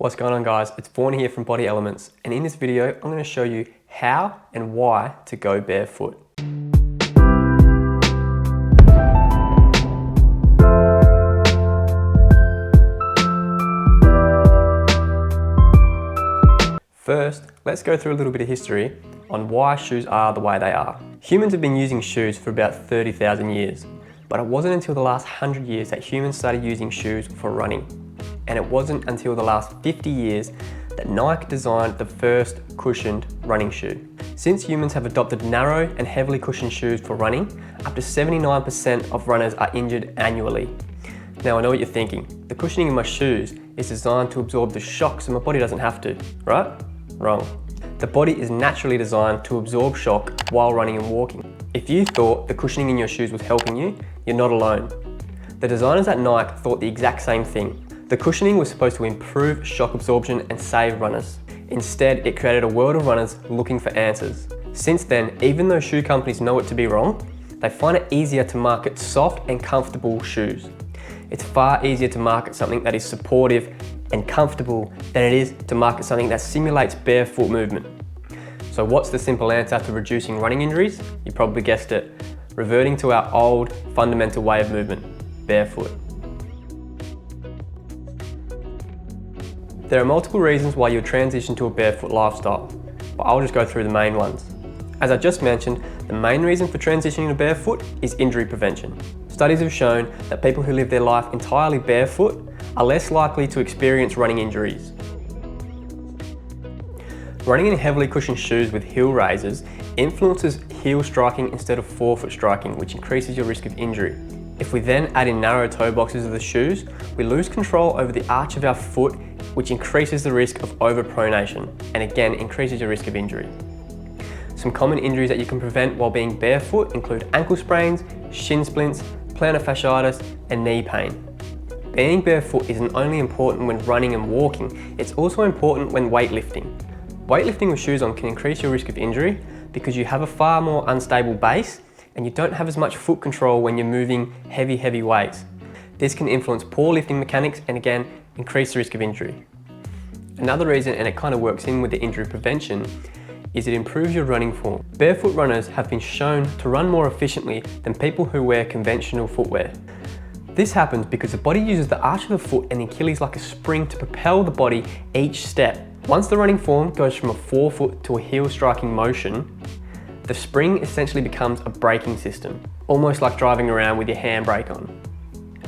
What's going on, guys? It's Vaughn here from Body Elements, and in this video I'm going to show you how and why to go barefoot. First, let's go through a little bit of history on why shoes are the way they are. Humans have been using shoes for about 30,000 years, but it wasn't until the last 100 years that humans started using shoes for running. And it wasn't until the last 50 years that Nike designed the first cushioned running shoe. Since humans have adopted narrow and heavily cushioned shoes for running, up to 79% of runners are injured annually. Now I know what you're thinking, the cushioning in my shoes is designed to absorb the shock so my body doesn't have to, right? Wrong. The body is naturally designed to absorb shock while running and walking. If you thought the cushioning in your shoes was helping you, you're not alone. The designers at Nike thought the exact same thing. The cushioning was supposed to improve shock absorption and save runners. Instead, it created a world of runners looking for answers. Since then, even though shoe companies know it to be wrong, they find it easier to market soft and comfortable shoes. It's far easier to market something that is supportive and comfortable than it is to market something that simulates barefoot movement. So what's the simple answer to reducing running injuries? You probably guessed it. Reverting to our old fundamental way of movement, barefoot. There are multiple reasons why you'll transition to a barefoot lifestyle, but I'll just go through the main ones. As I just mentioned, the main reason for transitioning to barefoot is injury prevention. Studies have shown that people who live their life entirely barefoot are less likely to experience running injuries. Running in heavily cushioned shoes with heel raises influences heel striking instead of forefoot striking, which increases your risk of injury. If we then add in narrow toe boxes of the shoes, we lose control over the arch of our foot, which increases the risk of overpronation and again increases your risk of injury. Some common injuries that you can prevent while being barefoot include ankle sprains, shin splints, plantar fasciitis and knee pain. Being barefoot isn't only important when running and walking, it's also important when weightlifting. Weightlifting with shoes on can increase your risk of injury because you have a far more unstable base and you don't have as much foot control when you're moving heavy weights. This can influence poor lifting mechanics and again, increase the risk of injury. Another reason, and it kind of works in with the injury prevention, is it improves your running form. Barefoot runners have been shown to run more efficiently than people who wear conventional footwear. This happens because the body uses the arch of the foot and the Achilles like a spring to propel the body each step. Once the running form goes from a forefoot to a heel striking motion, the spring essentially becomes a braking system, almost like driving around with your handbrake on.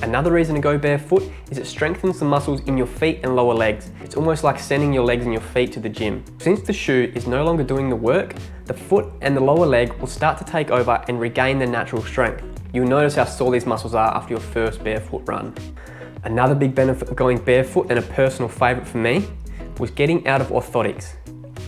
Another reason to go barefoot is it strengthens the muscles in your feet and lower legs. It's almost like sending your legs and your feet to the gym. Since the shoe is no longer doing the work, the foot and the lower leg will start to take over and regain their natural strength. You'll notice how sore these muscles are after your first barefoot run. Another big benefit of going barefoot, and a personal favourite for me, was getting out of orthotics.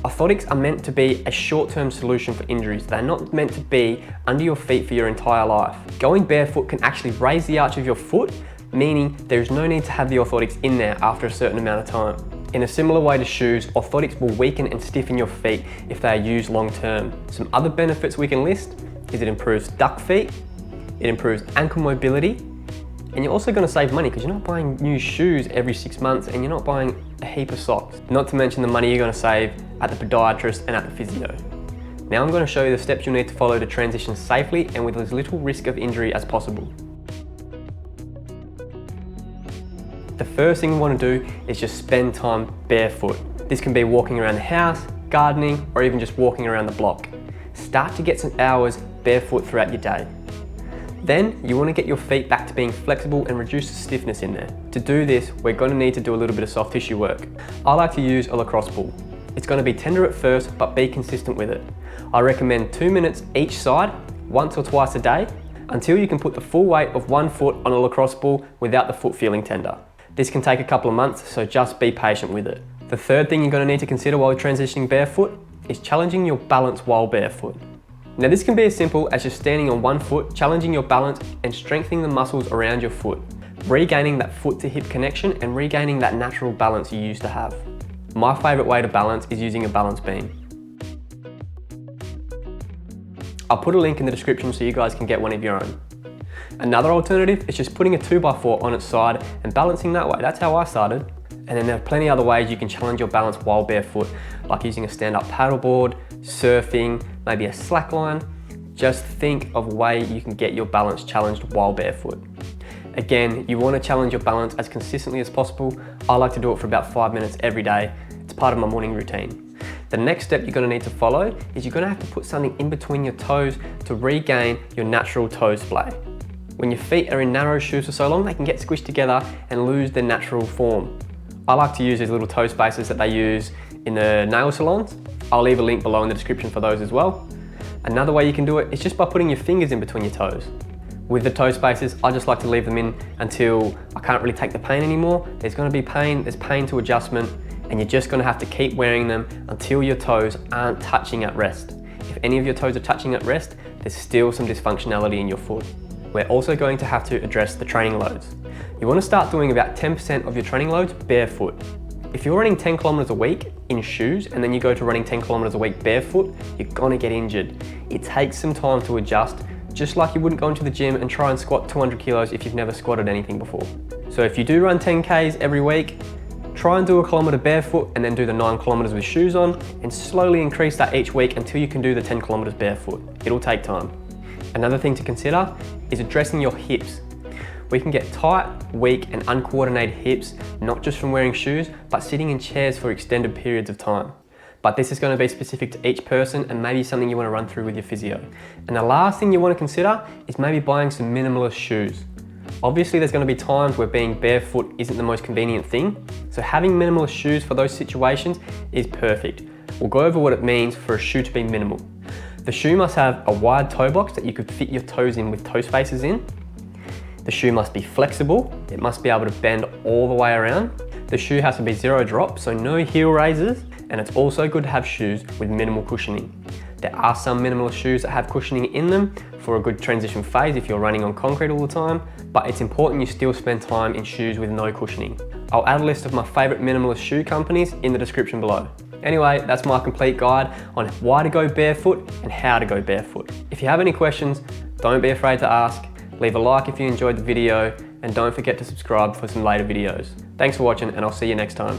Orthotics are meant to be a short-term solution for injuries. They're not meant to be under your feet for your entire life. Going barefoot can actually raise the arch of your foot, meaning there's no need to have the orthotics in there after a certain amount of time. In a similar way to shoes, orthotics will weaken and stiffen your feet if they are used long-term. Some other benefits we can list is it improves duck feet, it improves ankle mobility, and you're also going to save money because you're not buying new shoes every 6 months and you're not buying a heap of socks. Not to mention the money you're going to save at the podiatrist and at the physio. Now I'm going to show you the steps you'll need to follow to transition safely and with as little risk of injury as possible. The first thing you want to do is just spend time barefoot. This can be walking around the house, gardening, or even just walking around the block. Start to get some hours barefoot throughout your day. Then you want to get your feet back to being flexible and reduce the stiffness in there. To do this, we're going to need to do a little bit of soft tissue work. I like to use a lacrosse ball. It's going to be tender at first, but be consistent with it. I recommend 2 minutes each side, once or twice a day, until you can put the full weight of one foot on a lacrosse ball without the foot feeling tender. This can take a couple of months, so just be patient with it. The third thing you're going to need to consider while transitioning barefoot is challenging your balance while barefoot. Now this can be as simple as just standing on one foot, challenging your balance and strengthening the muscles around your foot, regaining that foot to hip connection and regaining that natural balance you used to have. My favourite way to balance is using a balance beam. I'll put a link in the description so you guys can get one of your own. Another alternative is just putting a 2x4 on its side and balancing that way. That's how I started. And then there are plenty of other ways you can challenge your balance while barefoot, like using a stand-up paddleboard, surfing, maybe a slackline. Just think of a way you can get your balance challenged while barefoot. Again, you want to challenge your balance as consistently as possible. I like to do it for about 5 minutes every day. It's part of my morning routine. The next step you're going to need to follow is you're going to have to put something in between your toes to regain your natural toe splay. When your feet are in narrow shoes for so long, they can get squished together and lose their natural form. I like to use these little toe spacers that they use in the nail salons. I'll leave a link below in the description for those as well. Another way you can do it is just by putting your fingers in between your toes. With the toe spacers, I just like to leave them in until I can't really take the pain anymore. There's going to be pain, there's pain to adjustment, and you're just going to have to keep wearing them until your toes aren't touching at rest. If any of your toes are touching at rest, there's still some dysfunctionality in your foot. We're also going to have to address the training loads. You want to start doing about 10% of your training loads barefoot. If you're running 10 kilometers a week in shoes and then you go to running 10 kilometers a week barefoot, you're gonna get injured. It takes some time to adjust, just like you wouldn't go into the gym and try and squat 200 kilos if you've never squatted anything before. So if you do run 10Ks every week, try and do a kilometer barefoot and then do the 9 kilometers with shoes on, and slowly increase that each week until you can do the 10 kilometers barefoot. It'll take time. Another thing to consider is addressing your hips. We can get tight, weak, and uncoordinated hips, not just from wearing shoes, but sitting in chairs for extended periods of time. But this is going to be specific to each person and maybe something you want to run through with your physio. And the last thing you want to consider is maybe buying some minimalist shoes. Obviously, there's going to be times where being barefoot isn't the most convenient thing, so having minimalist shoes for those situations is perfect. We'll go over what it means for a shoe to be minimal. The shoe must have a wide toe box that you could fit your toes in with toe spacers in. The shoe must be flexible. It must be able to bend all the way around. The shoe has to be zero drop, so no heel raises. And it's also good to have shoes with minimal cushioning. There are some minimalist shoes that have cushioning in them for a good transition phase if you're running on concrete all the time, but it's important you still spend time in shoes with no cushioning. I'll add a list of my favorite minimalist shoe companies in the description below. Anyway, that's my complete guide on why to go barefoot and how to go barefoot. If you have any questions, don't be afraid to ask. Leave a like if you enjoyed the video, and don't forget to subscribe for some later videos. Thanks for watching, and I'll see you next time.